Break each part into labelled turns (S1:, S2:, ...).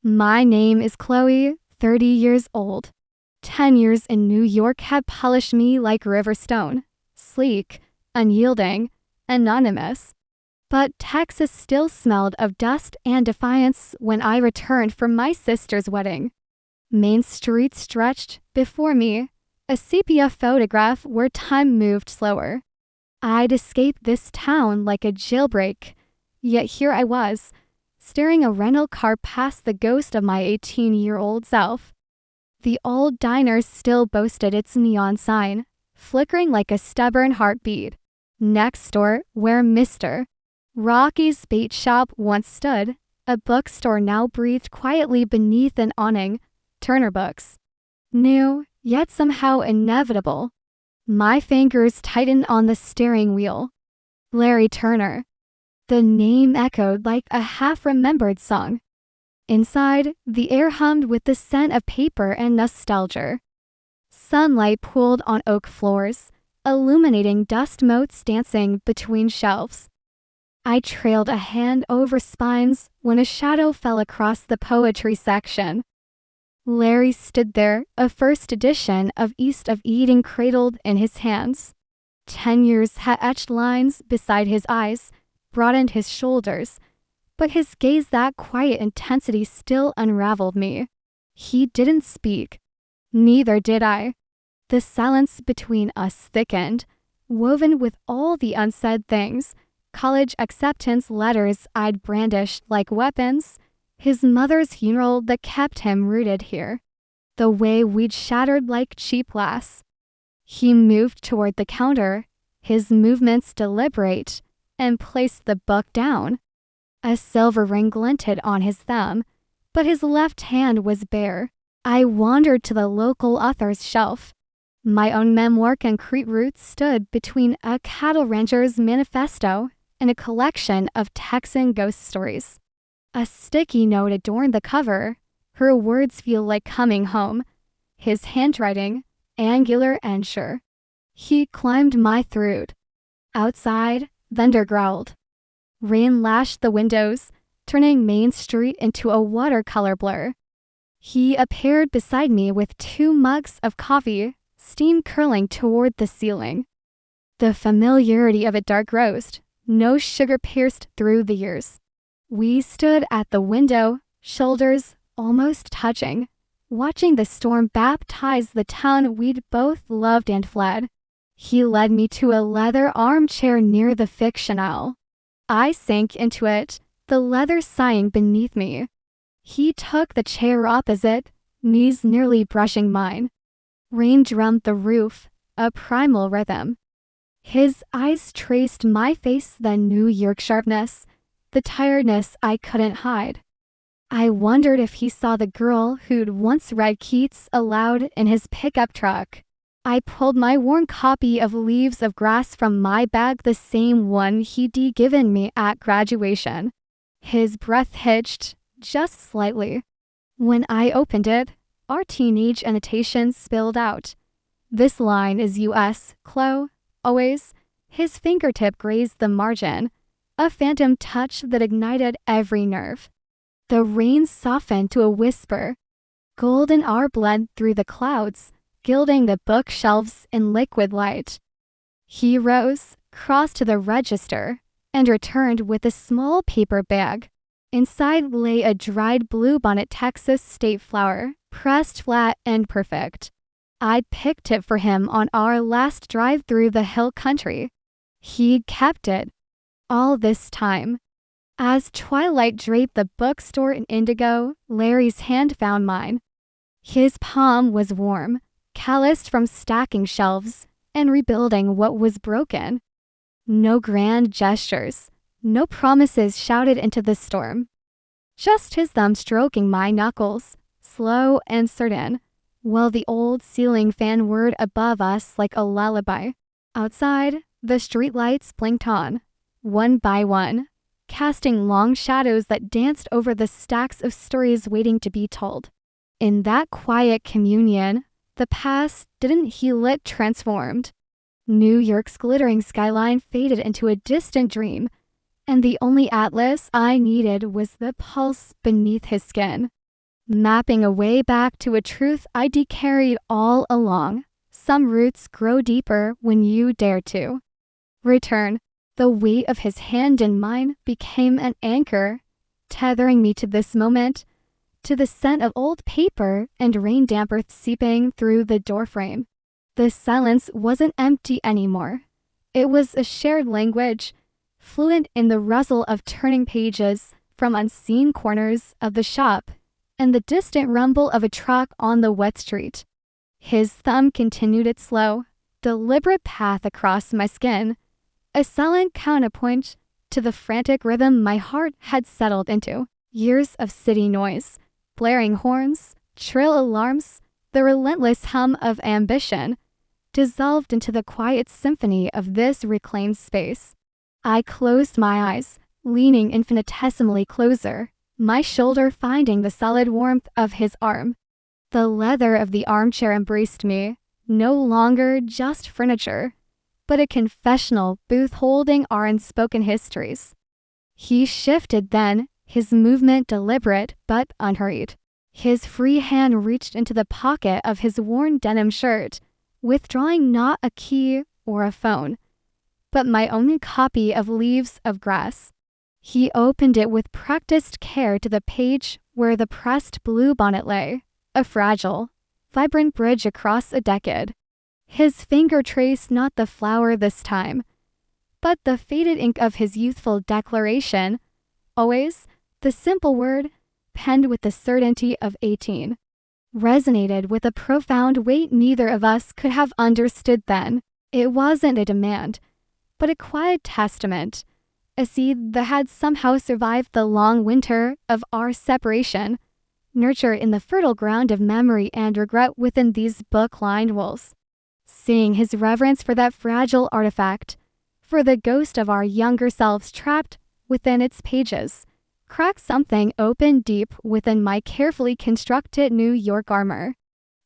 S1: My name is Chloe, 30 years old. 10 years in New York had polished me like river stone, sleek, unyielding, anonymous. But Texas still smelled of dust and defiance when I returned from my sister's wedding. Main Street stretched before me, a sepia photograph where time moved slower. I'd escaped this town like a jailbreak, yet here I was, staring a rental car past the ghost of my 18-year-old self. The old diner still boasted its neon sign, flickering like a stubborn heartbeat. Next door, where Mr. Rocky's bait shop once stood, a bookstore now breathed quietly beneath an awning. Turner Books. New, yet somehow inevitable. My fingers tightened on the steering wheel. Larry Turner. The name echoed like a half-remembered song. Inside, the air hummed with the scent of paper and nostalgia. Sunlight pooled on oak floors, illuminating dust motes dancing between shelves. I trailed a hand over spines when a shadow fell across the poetry section. Larry stood there, a first edition of East of Eden cradled in his hands. 10 years had etched lines beside his eyes, broadened his shoulders, but his gaze, that quiet intensity, still unraveled me. He didn't speak. Neither did I. The silence between us thickened, woven with all the unsaid things, college acceptance letters I'd brandished like weapons, his mother's funeral that kept him rooted here, the way we'd shattered like cheap glass. He moved toward the counter, his movements deliberate, and placed the book down. A silver ring glinted on his thumb, but his left hand was bare. I wandered to the local author's shelf. My own memoir concrete roots stood between a cattle rancher's manifesto and a collection of Texan ghost stories. A sticky note adorned the cover. Her words feel like coming home. His handwriting, angular and sure. He climbed my throat. Outside, thunder growled. Rain lashed the windows, turning Main Street into a watercolor blur. He appeared beside me with 2 mugs of coffee, steam curling toward the ceiling. The familiarity of a dark roast, no sugar pierced through the years. We stood at the window, shoulders almost touching, watching the storm baptize the town we'd both loved and fled. He led me to a leather armchair near the fiction aisle. I sank into it, the leather sighing beneath me. He took the chair opposite, knees nearly brushing mine. Rain drummed the roof, a primal rhythm. His eyes traced my face, the New York sharpness, the tiredness I couldn't hide. I wondered if he saw the girl who'd once read Keats aloud in his pickup truck. I pulled my worn copy of Leaves of Grass from my bag, the same one he'd given me at graduation. His breath hitched, just slightly. When I opened it, our teenage annotation spilled out. This line is US, Chloe, always. His fingertip grazed the margin, a phantom touch that ignited every nerve. The rain softened to a whisper. Golden hour bled through the clouds, gilding the bookshelves in liquid light. He rose, crossed to the register, and returned with a small paper bag. Inside lay a dried bluebonnet Texas state flower, pressed flat and perfect. I'd picked it for him on our last drive through the hill country. He'd kept it all this time. As twilight draped the bookstore in indigo, Larry's hand found mine. His palm was warm, calloused from stacking shelves and rebuilding what was broken. No grand gestures, no promises shouted into the storm. Just his thumb stroking my knuckles, slow and certain, while the old ceiling fan whirred above us like a lullaby. Outside, the streetlights blinked on, one by one, casting long shadows that danced over the stacks of stories waiting to be told. In that quiet communion, the past didn't heal, it transformed. New York's glittering skyline faded into a distant dream, and the only atlas I needed was the pulse beneath his skin. mapping a way back to a truth I'd carried all along. Some roots grow deeper when you dare to return. The weight of his hand in mine became an anchor, tethering me to this moment, to the scent of old paper and rain damper seeping through the doorframe. The silence wasn't empty anymore. It was a shared language, fluent in the rustle of turning pages from unseen corners of the shop and the distant rumble of a truck on the wet street. His thumb continued its slow, deliberate path across my skin, a silent counterpoint to the frantic rhythm my heart had settled into. Years of city noise, blaring horns, shrill alarms, the relentless hum of ambition, dissolved into the quiet symphony of this reclaimed space. I closed my eyes, leaning infinitesimally closer, my shoulder finding the solid warmth of his arm. The leather of the armchair embraced me, no longer just furniture, but a confessional booth holding our unspoken histories. He shifted then, his movement deliberate but unhurried. His free hand reached into the pocket of his worn denim shirt, withdrawing not a key or a phone, but my only copy of Leaves of Grass. He opened it with practiced care to the page where the pressed bluebonnet lay, a fragile, vibrant bridge across a decade. His finger traced not the flower this time, but the faded ink of his youthful declaration, always the simple word, penned with the certainty of 18, resonated with a profound weight neither of us could have understood then. It wasn't a demand, but a quiet testament, a seed that had somehow survived the long winter of our separation, nurtured in the fertile ground of memory and regret within these book-lined walls. Seeing his reverence for that fragile artifact, for the ghost of our younger selves trapped within its pages, cracked something open deep within my carefully constructed New York armor.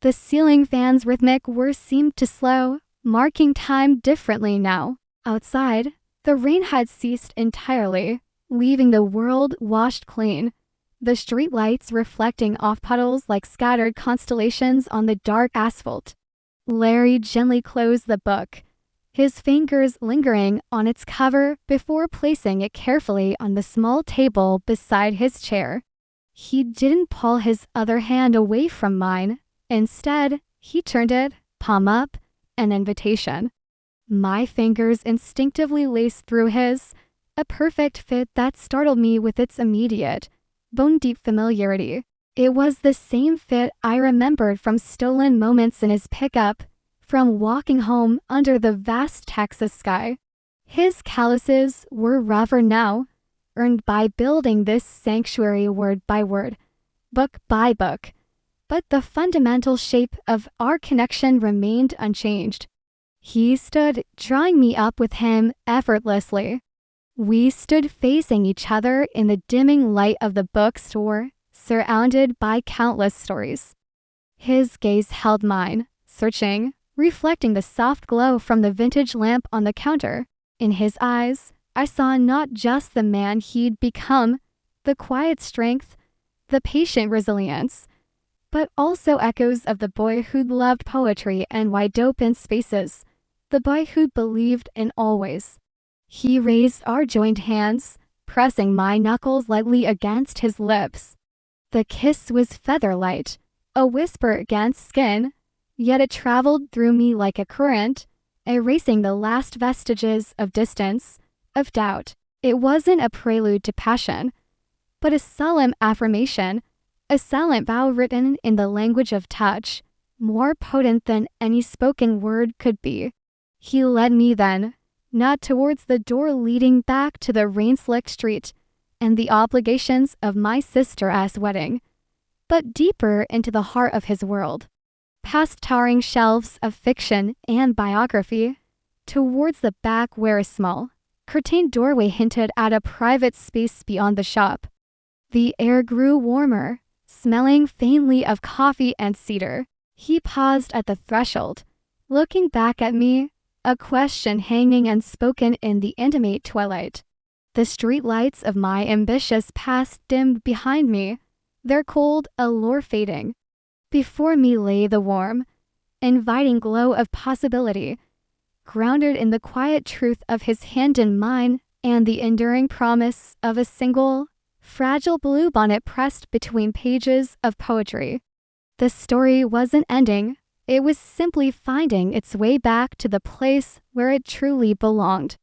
S1: The ceiling fan's rhythmic whir seemed to slow, marking time differently now. Outside, the rain had ceased entirely, leaving the world washed clean, the street lights reflecting off puddles like scattered constellations on the dark asphalt. Larry gently closed the book, his fingers lingering on its cover before placing it carefully on the small table beside his chair. He didn't pull his other hand away from mine. Instead, he turned it, palm up, an invitation. My fingers instinctively laced through his, a perfect fit that startled me with its immediate, bone-deep familiarity. It was the same fit I remembered from stolen moments in his pickup, from walking home under the vast Texas sky. His calluses were rougher now, earned by building this sanctuary word by word, book by book, but the fundamental shape of our connection remained unchanged. He stood, drawing me up with him effortlessly. We stood facing each other in the dimming light of the bookstore, surrounded by countless stories. His gaze held mine, searching, reflecting the soft glow from the vintage lamp on the counter. In his eyes, I saw not just the man he'd become, the quiet strength, the patient resilience, but also echoes of the boy who'd loved poetry and wide-open spaces, the boy who'd believed in always. He raised our joined hands, pressing my knuckles lightly against his lips. The kiss was feather-light, a whisper against skin, yet it traveled through me like a current, erasing the last vestiges of distance, of doubt. It wasn't a prelude to passion, but a solemn affirmation, a silent vow written in the language of touch, more potent than any spoken word could be. He led me then, not towards the door leading back to the rain-slicked street and the obligations of my sister's wedding, but deeper into the heart of his world, past towering shelves of fiction and biography, towards the back where a small, curtained doorway hinted at a private space beyond the shop. The air grew warmer, smelling faintly of coffee and cedar. He paused at the threshold, looking back at me, a question hanging unspoken in the intimate twilight. The street lights of my ambitious past dimmed behind me, their cold allure fading. Before me lay the warm, inviting glow of possibility, grounded in the quiet truth of his hand in mine and the enduring promise of a single, fragile bluebonnet pressed between pages of poetry. The story wasn't ending, it was simply finding its way back to the place where it truly belonged.